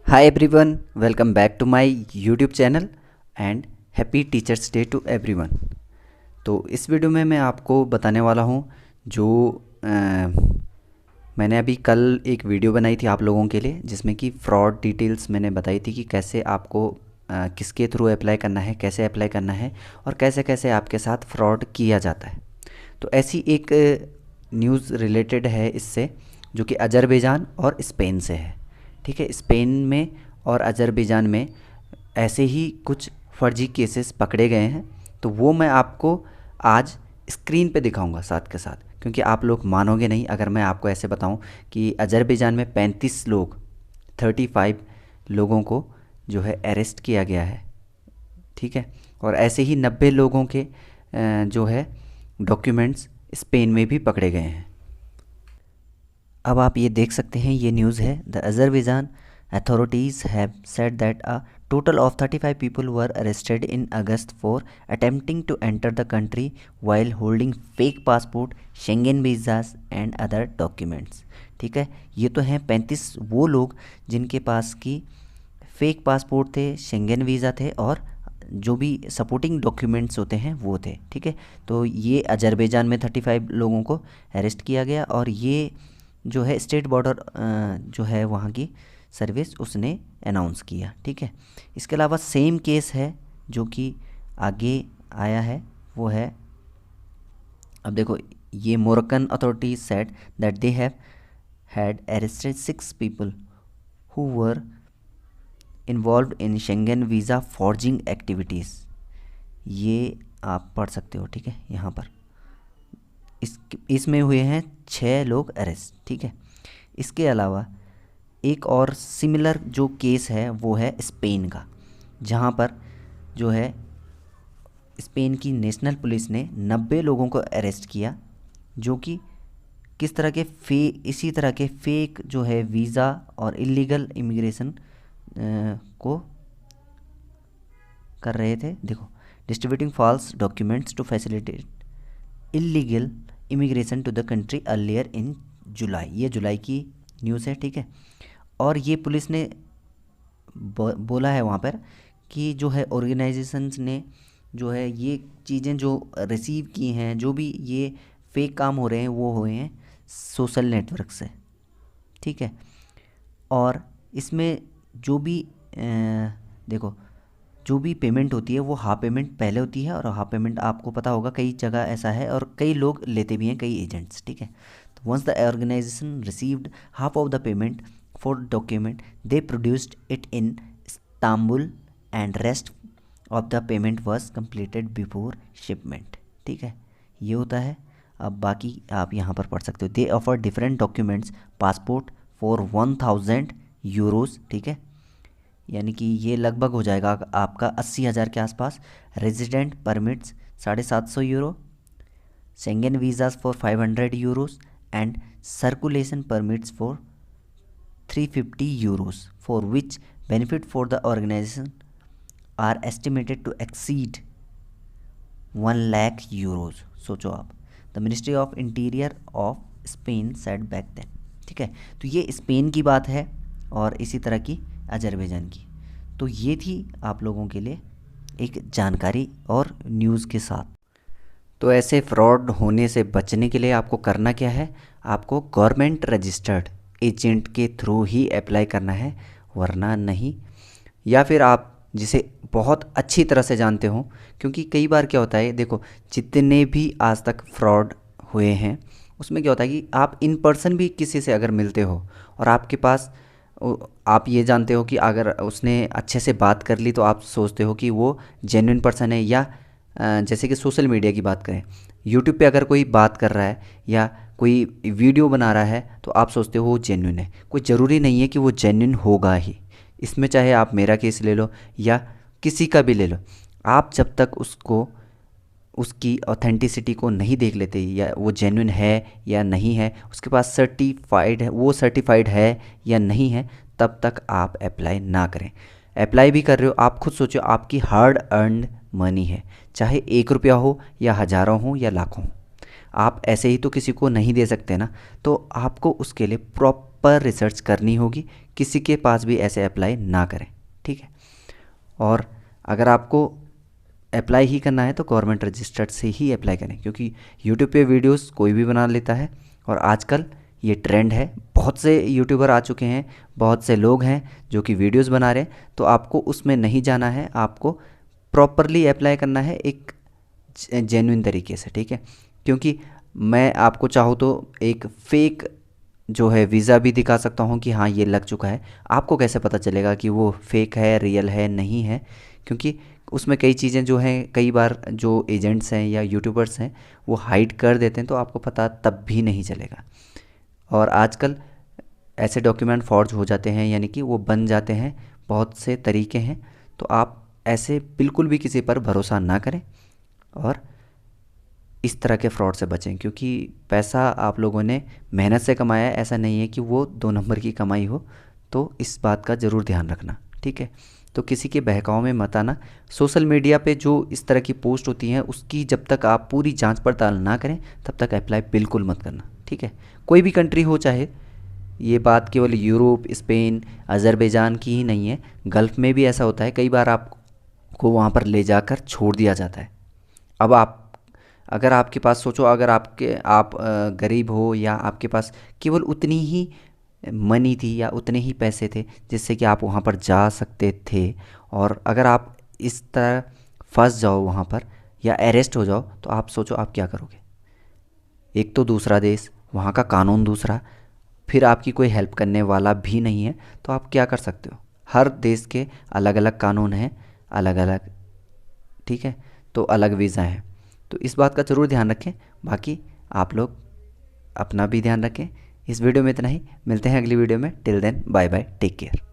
Hi everyone, welcome back to my YouTube channel and happy teachers day to everyone. तो इस video में मैं आपको बताने वाला हूँ जो मैंने अभी कल एक वीडियो बनाई थी आप लोगों के लिए, जिसमें कि फ्रॉड डिटेल्स मैंने बताई थी कि कैसे आपको किसके थ्रू अप्लाई करना है, कैसे अप्लाई करना है और कैसे कैसे आपके साथ फ्रॉड किया जाता है। तो ऐसी एक न्यूज़ रिलेटेड है इससे, जो कि अजरबैजान और स्पेन से है। ठीक है, स्पेन में और अजरबैजान में ऐसे ही कुछ फर्जी केसेस पकड़े गए हैं, तो वो मैं आपको आज स्क्रीन पे दिखाऊंगा साथ के साथ, क्योंकि आप लोग मानोगे नहीं अगर मैं आपको ऐसे बताऊं कि अजरबैजान में 35 लोगों को जो है अरेस्ट किया गया है। ठीक है, और ऐसे ही 90 लोगों के जो है डॉक्यूमेंट्स स्पेन में भी पकड़े गए हैं। अब आप ये देख सकते हैं, ये न्यूज़ है। The Azerbaijan authorities have said that a total of 35 people were arrested in August for attempting to enter the country while holding fake passport, Schengen visas and other documents। ठीक है, ये तो हैं 35 वो लोग जिनके पास की फेक पासपोर्ट थे, शेंगेन वीज़ा थे और जो भी सपोर्टिंग डॉक्यूमेंट्स होते हैं वो थे। ठीक है, तो ये अजरबैजान में 35 लोगों को अरेस्ट किया गया और ये जो है स्टेट बॉर्डर जो है वहाँ की सर्विस उसने अनाउंस किया। ठीक है, इसके अलावा सेम केस है जो कि आगे आया है, वो है, अब देखो, ये Moroccan authorities said that they have had arrested 6 people who were involve in Schengen visa forging activities. ये आप पढ़ सकते हो। ठीक है, यहाँ पर इसमें हुए हैं 6 लोग अरेस्ट। ठीक है, इसके अलावा एक और सिमिलर जो केस है वो है स्पेन का, जहाँ पर जो है स्पेन की नेशनल पुलिस ने 90 लोगों को अरेस्ट किया, जो कि किस तरह के इसी तरह के फेक जो है वीज़ा और इलीगल इमिग्रेशन को कर रहे थे। देखो, distributing false documents to facilitate illegal immigration to the country earlier in July. ये जुलाई की न्यूज़ है। ठीक है, और ये पुलिस ने बोला है वहाँ पर कि जो है ऑर्गेनाइजेशंस ने जो है ये चीज़ें जो रिसीव की हैं, जो भी ये फेक काम हो रहे हैं वो हुए हैं सोशल नेटवर्क से। ठीक है, और इसमें जो भी देखो, जो भी पेमेंट होती है वो हाफ पेमेंट पहले होती है और हाफ पेमेंट आपको पता होगा कई जगह ऐसा है और कई लोग लेते भी हैं, कई एजेंट्स। ठीक है, तो once the organization received half of the payment for document they produced it in Istanbul and rest of the payment was completed before shipment. ठीक है, ये होता है। अब बाकी आप यहाँ पर पढ़ सकते हो। दे offer different documents, passport for 1000 euros. ठीक है, यानी कि ये लगभग हो जाएगा आपका 80,000 के आसपास। Resident permits 750 euro, Schengen visas for 500 euros and circulation permits for 350 euros, for which benefit for the organization are estimated to exceed 1 lakh euros. सोचो आप, the ministry of interior of Spain said back then. ठीक है, तो ये Spain की बात है और इसी तरह की अजरबैजान की। तो ये थी आप लोगों के लिए एक जानकारी और न्यूज़ के साथ। तो ऐसे फ्रॉड होने से बचने के लिए आपको करना क्या है, आपको गवर्नमेंट रजिस्टर्ड एजेंट के थ्रू ही अप्लाई करना है, वरना नहीं। या फिर आप जिसे बहुत अच्छी तरह से जानते हो, क्योंकि कई बार क्या होता है, देखो, जितने भी आज तक फ्रॉड हुए हैं उसमें क्या होता है कि आप इन पर्सन भी किसी से अगर मिलते हो और आपके पास आप ये जानते हो कि अगर उसने अच्छे से बात कर ली तो आप सोचते हो कि वो जेन्युइन पर्सन है। या जैसे कि सोशल मीडिया की बात करें, यूट्यूब पे अगर कोई बात कर रहा है या कोई वीडियो बना रहा है तो आप सोचते हो वो जेन्युइन है। कोई ज़रूरी नहीं है कि वो जेन्युइन होगा ही। इसमें चाहे आप मेरा केस ले लो या किसी का भी ले लो, आप जब तक उसकी ऑथेंटिसिटी को नहीं देख लेते या वो जेन्युइन है या नहीं है, उसके पास सर्टिफाइड है, वो सर्टिफाइड है या नहीं है, तब तक आप अप्लाई ना करें। अप्लाई भी कर रहे हो, आप खुद सोचो, आपकी हार्ड अर्नड मनी है, चाहे 1 रुपया हो या हज़ारों हो या लाखों हो, आप ऐसे ही तो किसी को नहीं दे सकते ना। तो आपको उसके लिए प्रॉपर प्रॉपर रिसर्च करनी होगी, किसी के पास भी ऐसे अप्लाई ना करें, ठीक है। और अगर आपको अप्लाई ही करना है तो गवर्नमेंट रजिस्टर्ड से ही अप्लाई करें, क्योंकि यूट्यूब पे वीडियोस कोई भी बना लेता है और आजकल ये ट्रेंड है। बहुत से यूट्यूबर आ चुके हैं, बहुत से लोग हैं जो कि वीडियोस बना रहे हैं, तो आपको उसमें नहीं जाना है, आपको प्रॉपरली अप्लाई करना है एक जेन्युइन तरीके से, ठीक है। क्योंकि मैं आपको चाहूँ तो एक फ़ेक जो है वीज़ा भी दिखा सकता हूँ कि हाँ ये लग चुका है। आपको कैसे पता चलेगा कि वो फेक है, रियल है, नहीं है? क्योंकि उसमें कई चीज़ें जो हैं, कई बार जो एजेंट्स हैं या यूट्यूबर्स हैं वो हाइड कर देते हैं, तो आपको पता तब भी नहीं चलेगा। और आजकल ऐसे डॉक्यूमेंट फॉर्ज हो जाते हैं, यानी कि वो बन जाते हैं, बहुत से तरीके हैं। तो आप ऐसे बिल्कुल भी किसी पर भरोसा ना करें और इस तरह के फ्रॉड से बचें, क्योंकि पैसा आप लोगों ने मेहनत से कमाया है, ऐसा नहीं है कि वो 2 नंबर की कमाई हो। तो इस बात का ज़रूर ध्यान रखना, ठीक है। तो किसी के बहकाव में मत आना। सोशल मीडिया पे जो इस तरह की पोस्ट होती हैं उसकी जब तक आप पूरी जांच पड़ताल ना करें तब तक अप्लाई बिल्कुल मत करना, ठीक है। कोई भी कंट्री हो, चाहे ये बात केवल यूरोप, स्पेन, अज़रबैजान की ही नहीं है, गल्फ़ में भी ऐसा होता है। कई बार आपको वहाँ पर ले जाकर छोड़ दिया जाता है। अब आप, अगर आपके पास सोचो, अगर आप गरीब हो या आपके पास केवल उतनी ही मनी थी या उतने ही पैसे थे जिससे कि आप वहाँ पर जा सकते थे, और अगर आप इस तरह फंस जाओ वहाँ पर या अरेस्ट हो जाओ, तो आप सोचो आप क्या करोगे। एक तो दूसरा देश, वहाँ का कानून दूसरा, फिर आपकी कोई हेल्प करने वाला भी नहीं है, तो आप क्या कर सकते हो। हर देश के अलग अलग कानून हैं, अलग अलग, ठीक है, तो अलग वीज़ा हैं। तो इस बात का ज़रूर ध्यान रखें। बाकी आप लोग अपना भी ध्यान रखें। इस वीडियो में इतना ही, मिलते हैं अगली वीडियो में। Till then bye bye, take care.